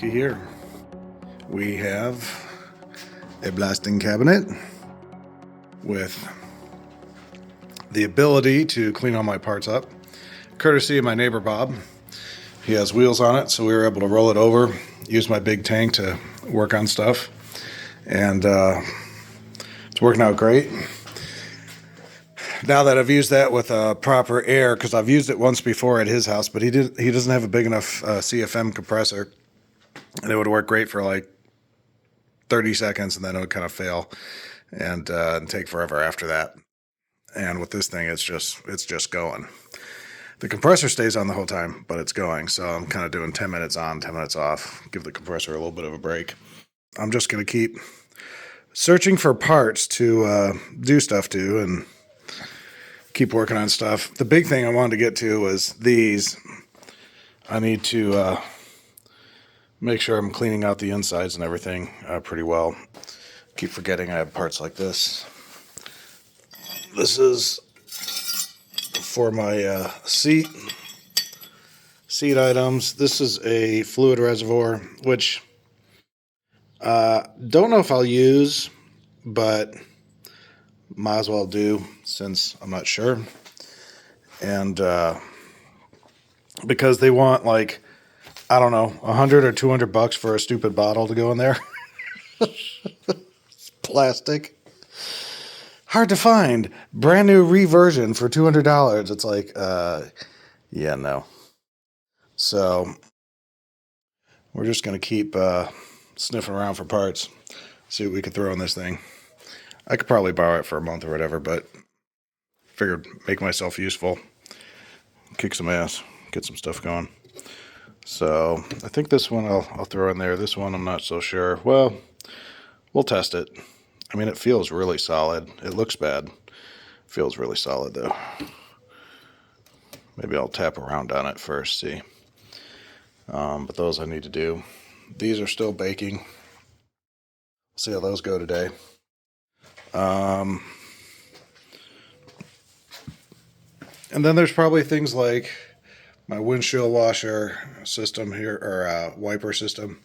looky here. We have a blasting cabinet with the ability to clean all my parts up, courtesy of my neighbor Bob. He has wheels on it, so we were able to roll it over, use my big tank to work on stuff, and it's working out great. Now that I've used that with proper air, because I've used it once before at his house, but he doesn't have a big enough CFM compressor, and it would work great for like 30 seconds, and then it would kind of fail and take forever after that. And with this thing, it's just going. The compressor stays on the whole time, but it's going. So I'm kind of doing 10 minutes on, 10 minutes off, give the compressor a little bit of a break. I'm just going to keep searching for parts to do stuff to and keep working on stuff. The big thing I wanted to get to was these. I need to make sure I'm cleaning out the insides and everything pretty well. Keep forgetting I have parts like this. This is for my seat items. This is a fluid reservoir, which don't know if I'll use, but might as well do since I'm not sure. And because they want like, I don't know, $100 or $200 for a stupid bottle to go in there. It's plastic. Hard to find. Brand new reversion for $200. It's like, yeah, no. So we're just going to keep sniffing around for parts, see what we could throw in this thing. I could probably borrow it for a month or whatever, but figured make myself useful, kick some ass, get some stuff going. So I think this one I'll throw in there. This one I'm not so sure. Well, we'll test it. I mean, it feels really solid. It looks bad. Feels really solid though. Maybe I'll tap around on it first, see. But those I need to do. These are still baking. See how those go today. And then there's probably things like my windshield washer system here, or wiper system.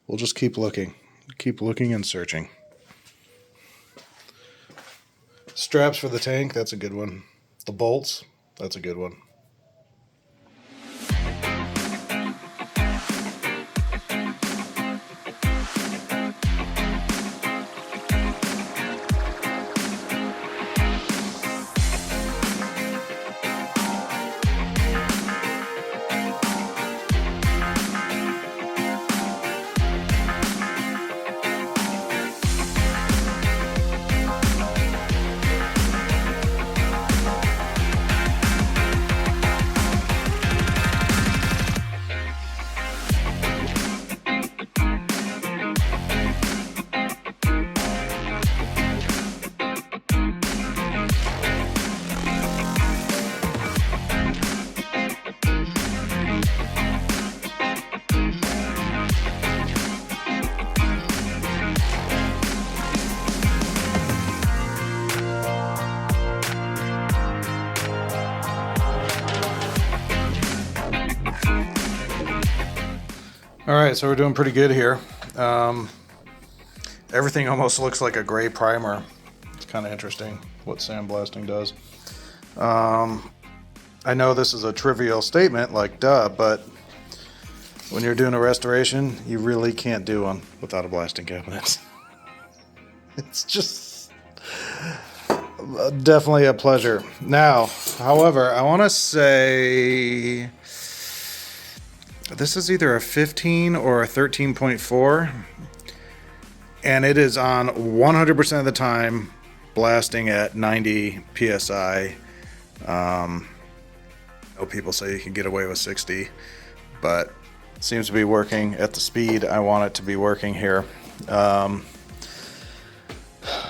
We'll just keep looking and searching. Straps for the tank, that's a good one. The bolts, that's a good one. All right, so we're doing pretty good here. Everything almost looks like a gray primer. It's kind of interesting what sandblasting does. I know this is a trivial statement, like duh, but when you're doing a restoration, you really can't do one without a blasting cabinet. It's just definitely a pleasure. Now, however, I want to say this is either a 15 or a 13.4, and it is on 100% of the time blasting at 90 psi. I know people say you can get away with 60, but it seems to be working at the speed I want it to be working here.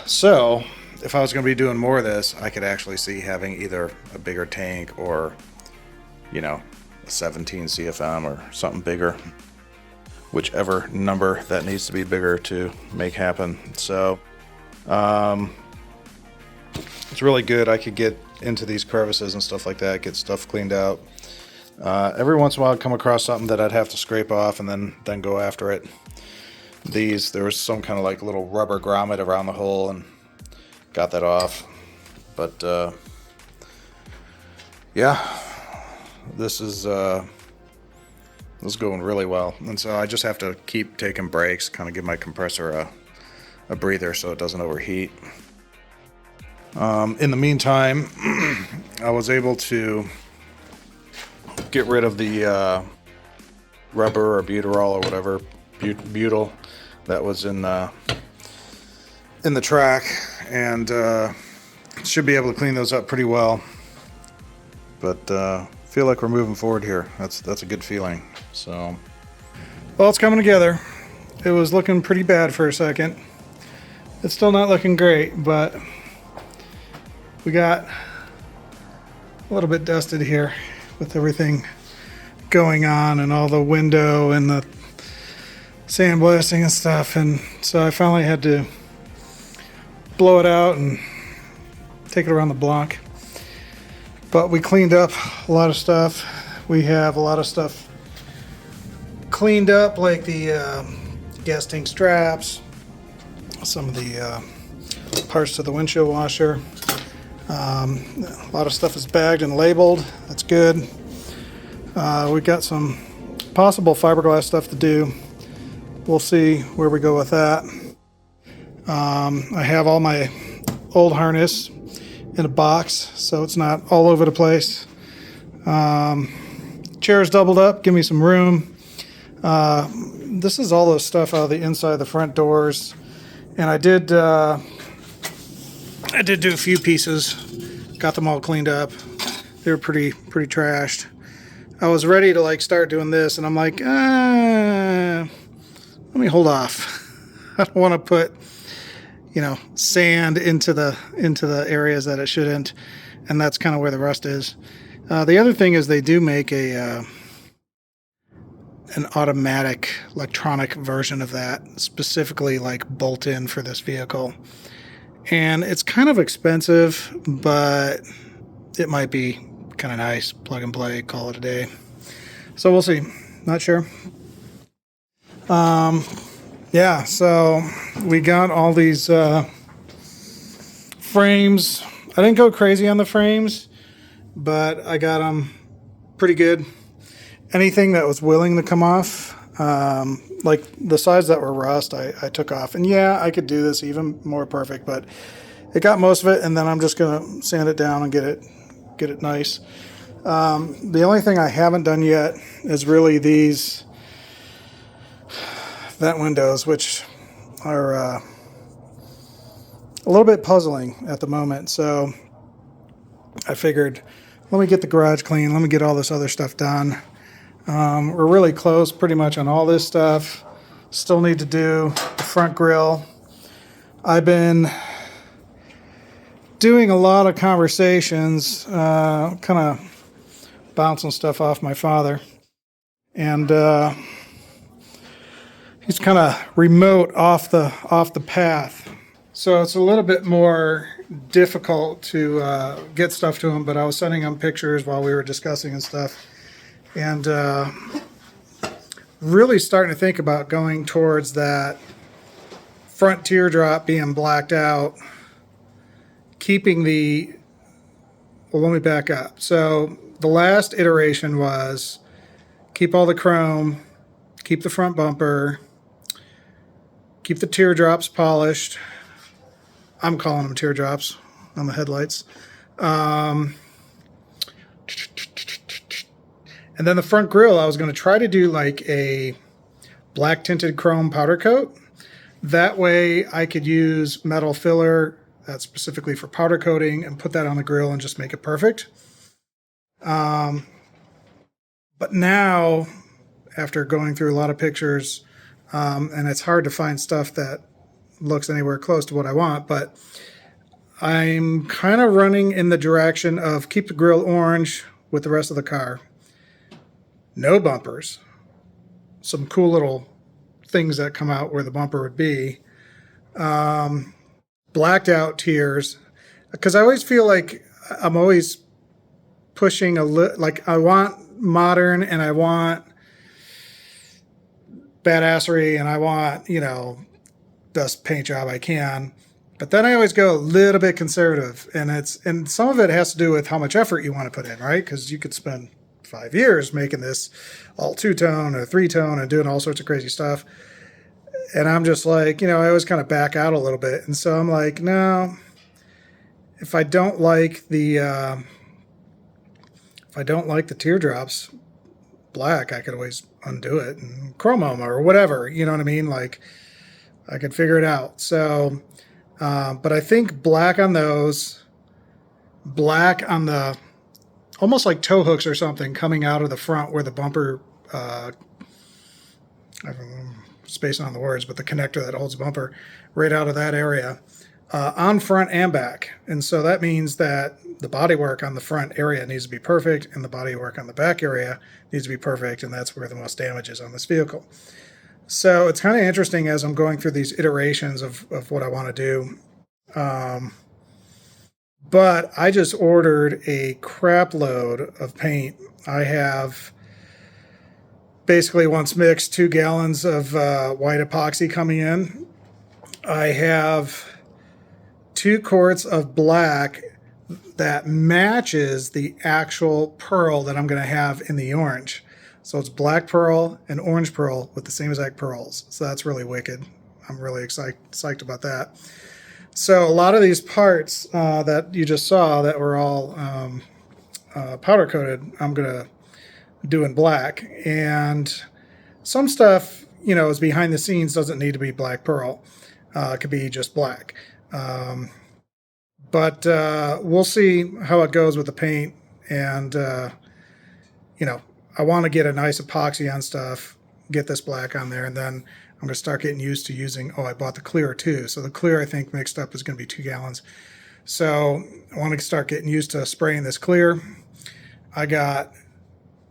So if I was going to be doing more of this, I could actually see having either a bigger tank or, a 17 CFM or something bigger, whichever number that needs to be bigger to make happen. So it's really good. I could get into these crevices and stuff like that, get stuff cleaned out. Every once in a while I'd come across something that I'd have to scrape off and then go after it. There was some kind of like little rubber grommet around the hole, and got that off. But yeah, this is going really well, and so I just have to keep taking breaks, kind of give my compressor a breather so it doesn't overheat. In the meantime, I was able to get rid of the rubber or butyrol or whatever, butyl, that was in the track, and should be able to clean those up pretty well. But feel like we're moving forward here. That's a good feeling. So, well, it's coming together. It was looking pretty bad for a second. It's still not looking great, but we got a little bit dusted here with everything going on and all the window and the sandblasting and stuff, and so I finally had to blow it out and take it around the block. But we cleaned up a lot of stuff. We have a lot of stuff cleaned up, like the gas tank straps, some of the parts to the windshield washer. A lot of stuff is bagged and labeled. That's good. We got some possible fiberglass stuff to do. We'll see where we go with that. I have all my old harness in a box, so it's not all over the place. Chairs doubled up, give me some room. This is all the stuff out of the inside of the front doors, and I did do a few pieces, got them all cleaned up. They were pretty trashed. I was ready to like start doing this, and I'm like, let me hold off. I don't want to put, sand into the areas that it shouldn't, and that's kind of where the rust is. The other thing is they do make an automatic electronic version of that, specifically like bolt in for this vehicle, and it's kind of expensive, but it might be kind of nice. Plug and play, call it a day. So we'll see. Not sure. Yeah, so we got all these frames. I didn't go crazy on the frames, but I got them pretty good. Anything that was willing to come off, like the sides that were rust, I took off. And yeah, I could do this even more perfect, but it got most of it, and then I'm just gonna sand it down and get it nice. The only thing I haven't done yet is really these vent windows, which are a little bit puzzling at the moment. So I figured, let me get the garage clean, let me get all this other stuff done. We're really close pretty much on all this stuff. Still need to do the front grille. I've been doing a lot of conversations, kind of bouncing stuff off my father, and he's kind of remote off the path, so it's a little bit more difficult to get stuff to him. But I was sending him pictures while we were discussing and stuff, and really starting to think about going towards that front teardrop being blacked out, keeping well, let me back up. So the last iteration was keep all the chrome, keep the front bumper, keep the teardrops polished. I'm calling them teardrops on the headlights. And then the front grille, I was going to try to do like a black tinted chrome powder coat. That way I could use metal filler that's specifically for powder coating and put that on the grille and just make it perfect. But now, after going through a lot of pictures, and it's hard to find stuff that looks anywhere close to what I want, but I'm kind of running in the direction of keep the grille orange with the rest of the car. No bumpers. Some cool little things that come out where the bumper would be. Blacked out tiers. Because I always feel like I'm always pushing like I want modern and I want badassery and I want, best paint job I can. But then I always go a little bit conservative, and some of it has to do with how much effort you want to put in, right? Because you could spend 5 years making this all 2-tone or 3-tone and doing all sorts of crazy stuff. And I'm just like, I always kind of back out a little bit. And so I'm like, no, if I don't like the teardrops black, I could always undo it and chrome them or whatever. You know what I mean? Like I could figure it out. So, but I think black on those, black on the almost like tow hooks or something coming out of the front where the bumper, I don't know, spacing on the words, but the connector that holds the bumper right out of that area, on front and back. And so that means that the bodywork on the front area needs to be perfect and the bodywork on the back area needs to be perfect. And that's where the most damage is on this vehicle. So it's kind of interesting as I'm going through these iterations of what I want to do. But I just ordered a crap load of paint. I have basically, once mixed, 2 gallons of white epoxy coming in. I have 2 quarts of black that matches the actual pearl that I'm going to have in the orange. So it's black pearl and orange pearl with the same exact pearls. So that's really wicked. I'm really psyched about that. So a lot of these parts that you just saw that were all powder coated, I'm going to do in black. And some stuff, is behind the scenes, doesn't need to be black pearl. It could be just black. But we'll see how it goes with the paint. And, I want to get a nice epoxy on stuff, get this black on there, and then I'm going to start getting used to using, I bought the clear too. So the clear, I think, mixed up is going to be 2 gallons. So I want to start getting used to spraying this clear. I got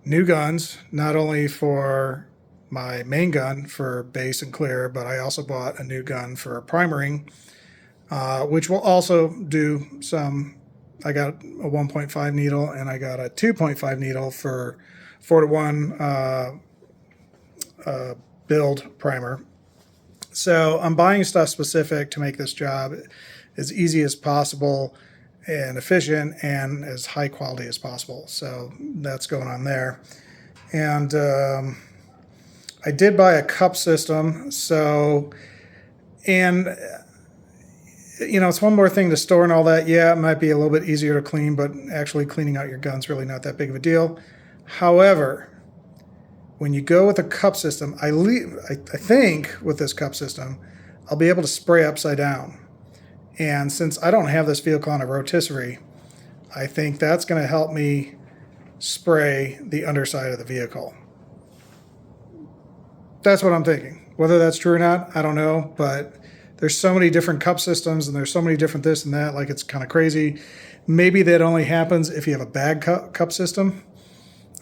new guns, not only for my main gun for base and clear, but I also bought a new gun for primering, which will also do some. I got a 1.5 needle and I got a 2.5 needle for 4-to-1 build primer. So I'm buying stuff specific to make this job as easy as possible and efficient and as high quality as possible. So that's going on there. And I did buy a cup system. So, and it's one more thing to store and all that. Yeah, it might be a little bit easier to clean, but actually cleaning out your gun's really not that big of a deal. However, when you go with a cup system, I think with this cup system, I'll be able to spray upside down. And since I don't have this vehicle on a rotisserie, I think that's going to help me spray the underside of the vehicle. That's what I'm thinking. Whether that's true or not, I don't know, but there's so many different cup systems and there's so many different this and that, like it's kind of crazy. Maybe that only happens if you have a bag cup system.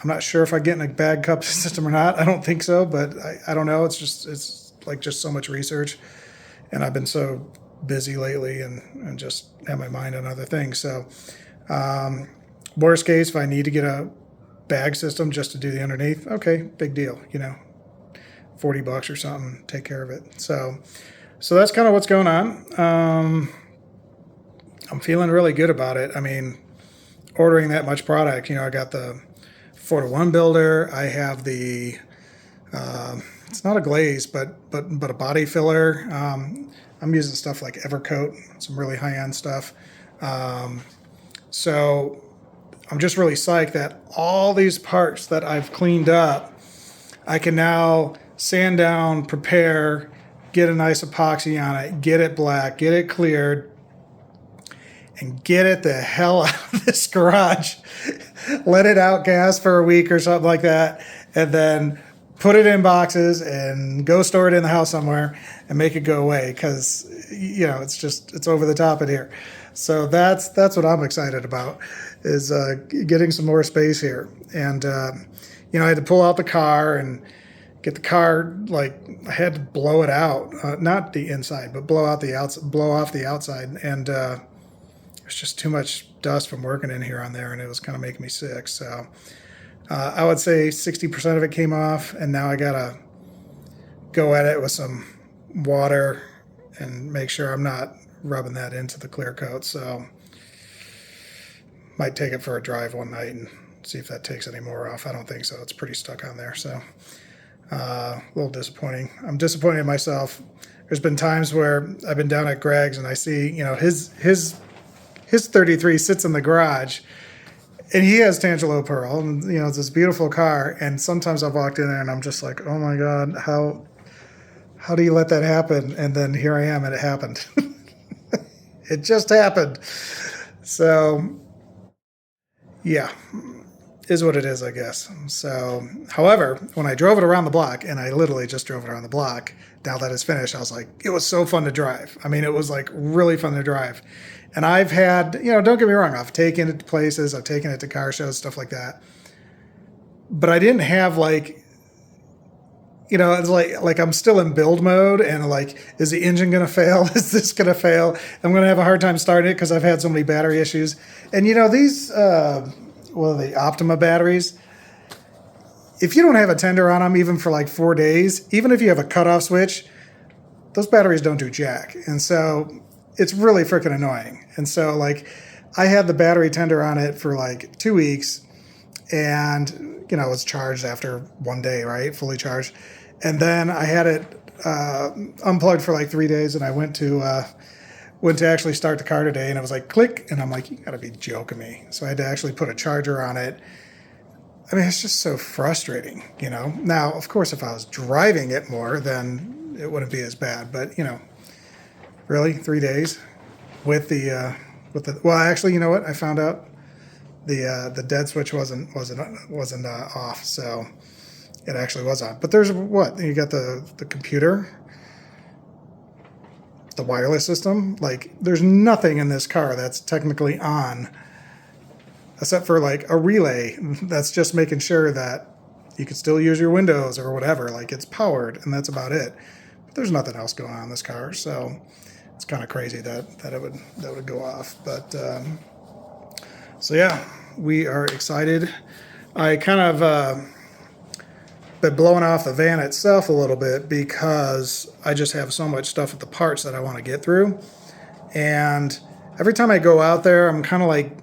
I'm not sure if I get in a bag cup system or not. I don't think so, but I don't know. It's just so much research. And I've been so busy lately and just have my mind on other things. So worst case, if I need to get a bag system just to do the underneath, okay, big deal, $40 or something, take care of it. So that's kind of what's going on. I'm feeling really good about it. I mean, ordering that much product, I got the 4-to-1 builder. I have the, it's not a glaze, but a body filler. I'm using stuff like Evercoat, some really high-end stuff. So I'm just really psyched that all these parts that I've cleaned up, I can now sand down, prepare, get a nice epoxy on it, get it black, get it cleared, and get it the hell out of this garage. Let it out gas for a week or something like that, and then put it in boxes and go store it in the house somewhere and make it go away because, it's over the top in here. So that's what I'm excited about is getting some more space here. And, I had to pull out the car and get the car, I had to blow it out, not the inside, but blow off the outside. And there's just too much dust from working in here on there, and it was kind of making me sick. So I would say 60% of it came off, and now I gotta go at it with some water and make sure I'm not rubbing that into the clear coat. So might take it for a drive one night and see if that takes any more off. I don't think so. It's pretty stuck on there. So a little disappointing. I'm disappointed in myself. There's been times where I've been down at Greg's and I see, his 33 sits in the garage, and he has Tangelo Pearl, and it's this beautiful car. And sometimes I've walked in there and I'm just like, oh my God, how do you let that happen? And then here I am, and it happened. It just happened. So yeah, is what it is, I guess. So, however, when I drove it around the block, and I literally just drove it around the block, now that it's finished, I was like, it was so fun to drive. I mean, it was like really fun to drive. And I've had, don't get me wrong, I've taken it to places, I've taken it to car shows, stuff like that. But I didn't have it's like I'm still in build mode, and like, is the engine going to fail? Is this going to fail? I'm going to have a hard time starting it because I've had so many battery issues. And these, the Optima batteries, if you don't have a tender on them, even for like 4 days, even if you have a cutoff switch, those batteries don't do jack. And so it's really freaking annoying. And so like, I had the battery tender on it for like 2 weeks, and it was charged after 1 day, right? Fully charged. And then I had it unplugged for like 3 days, and I went to actually start the car today, and it was like click, and I'm like, you gotta be joking me. So I had to actually put a charger on it. I mean, it's just so frustrating, Now, of course, if I was driving it more, then it wouldn't be as bad. But really, 3 days with the well, actually, you know what? I found out the dead switch wasn't off, so it actually was on. But there's you got the computer, the wireless system. Like, there's nothing in this car that's technically on, except for like a relay that's just making sure that you can still use your windows or whatever. Like, it's powered, and that's about it. But there's nothing else going on in this car, so it's kind of crazy that it would go off. But so yeah, we are excited. I kind of been blowing off the van itself a little bit because I just have so much stuff at the parts that I want to get through. And every time I go out there, I'm kind of like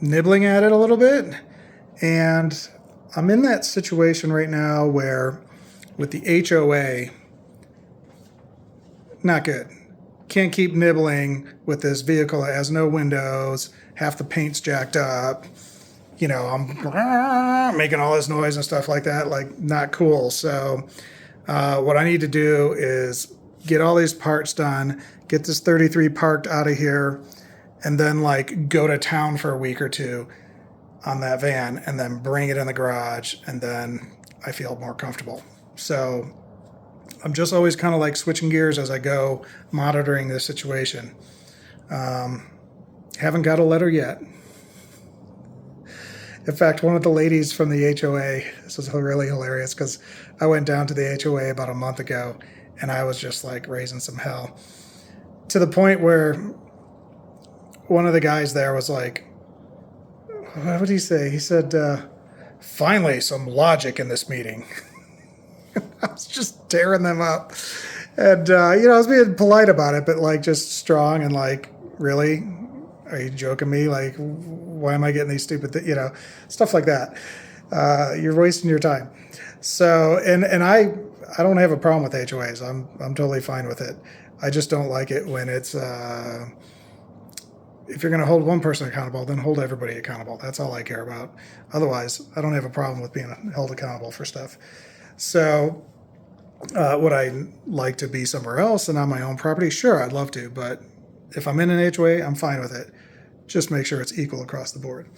nibbling at it a little bit. And I'm in that situation right now where with the HOA, not good. Can't keep nibbling with this vehicle that has no windows, half the paint's jacked up. I'm making all this noise and stuff like that, like, not cool. So what I need to do is get all these parts done, get this 33 parked out of here, and then like go to town for a week or two on that van, and then bring it in the garage, and then I feel more comfortable. So I'm just always kind of like switching gears as I go, monitoring this situation. Haven't got a letter yet. In fact, one of the ladies from the HOA, this was really hilarious because I went down to the HOA about a month ago, and I was just like raising some hell, to the point where one of the guys there was like, what did he say? He said, finally, some logic in this meeting. I was just tearing them up. And, I was being polite about it, but like just strong and like, really? Are you joking me? Like, why am I getting these stupid stuff like that? You're wasting your time. So, and I don't have a problem with HOAs. I'm totally fine with it. I just don't like it when it's, if you're going to hold one person accountable, then hold everybody accountable. That's all I care about. Otherwise, I don't have a problem with being held accountable for stuff. So, would I like to be somewhere else and on my own property? Sure, I'd love to. But if I'm in an HOA, I'm fine with it. Just make sure it's equal across the board.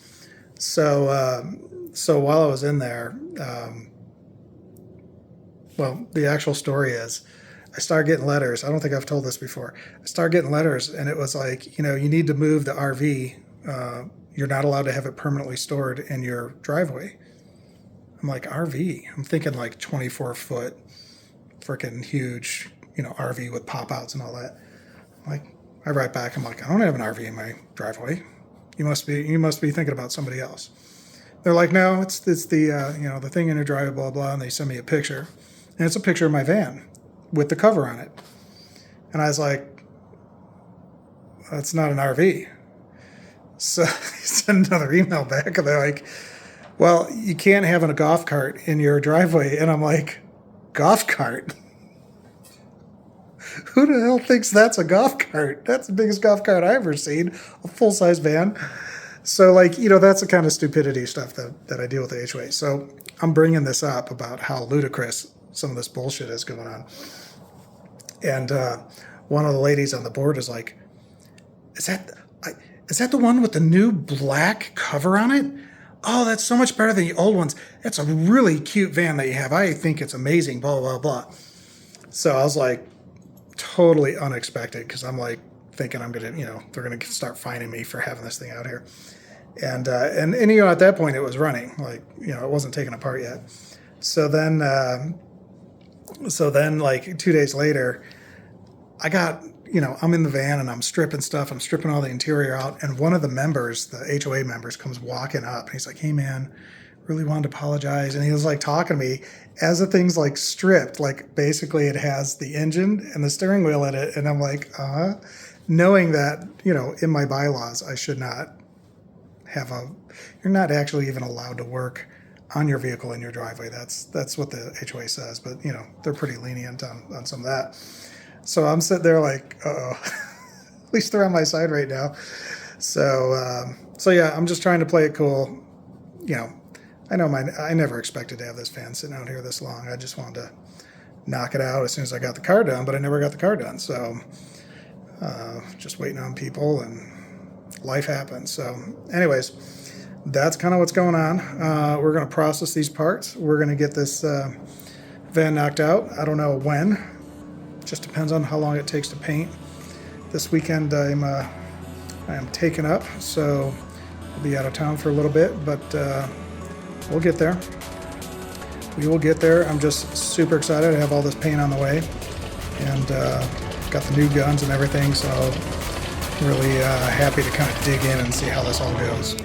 So, so while I was in there, well, the actual story is, I started getting letters. I don't think I've told this before. I started getting letters, and it was like, you need to move the RV. You're not allowed to have it permanently stored in your driveway. I'm like, RV? I'm thinking like 24-foot, freaking huge, RV with pop-outs and all that. I'm like, I write back, I'm like, I don't have an RV in my driveway. You must be thinking about somebody else." They're like, "No, it's the the thing in your driveway, blah blah." And they send me a picture, and it's a picture of my van with the cover on it. And I was like, "That's not an RV." So I send another email back, and they're like, "Well, you can't have a golf cart in your driveway." And I'm like, "Golf cart? Who the hell thinks that's a golf cart? That's the biggest golf cart I've ever seen, a full-size van." So, like, that's the kind of stupidity stuff that I deal with the HOA. So I'm bringing this up about how ludicrous some of this bullshit is going on. And one of the ladies on the board is like, is that the one with the new black cover on it? Oh, that's so much better than the old ones. That's a really cute van that you have. I think it's amazing, blah, blah, blah. So I was like, totally unexpected, because I'm like thinking I'm going to, they're going to start fining me for having this thing out here. And at that point it was running, like, it wasn't taken apart yet. So then like 2 days later, I got, I'm in the van and I'm stripping stuff. I'm stripping all the interior out. And one of the members, the HOA members, comes walking up and he's like, "Hey man, really wanted to apologize." And he was like talking to me as the thing's like stripped, like basically it has the engine and the steering wheel in it. And I'm like, knowing that, in my bylaws, I should not have you're not actually even allowed to work on your vehicle in your driveway. That's what the HOA says, but they're pretty lenient on some of that. So I'm sitting there like, uh-oh, at least they're on my side right now. So yeah, I'm just trying to play it cool. I know I never expected to have this fan sitting out here this long. I just wanted to knock it out as soon as I got the car done, but I never got the car done. So just waiting on people, and life happens. So anyways, that's kind of what's going on. We're going to process these parts. We're going to get this van knocked out. I don't know when. Just depends on how long it takes to paint. This weekend I am taken up, so I'll be out of town for a little bit, but we'll get there. We will get there. I'm just super excited to have all this paint on the way, and got the new guns and everything, so really happy to kind of dig in and see how this all goes.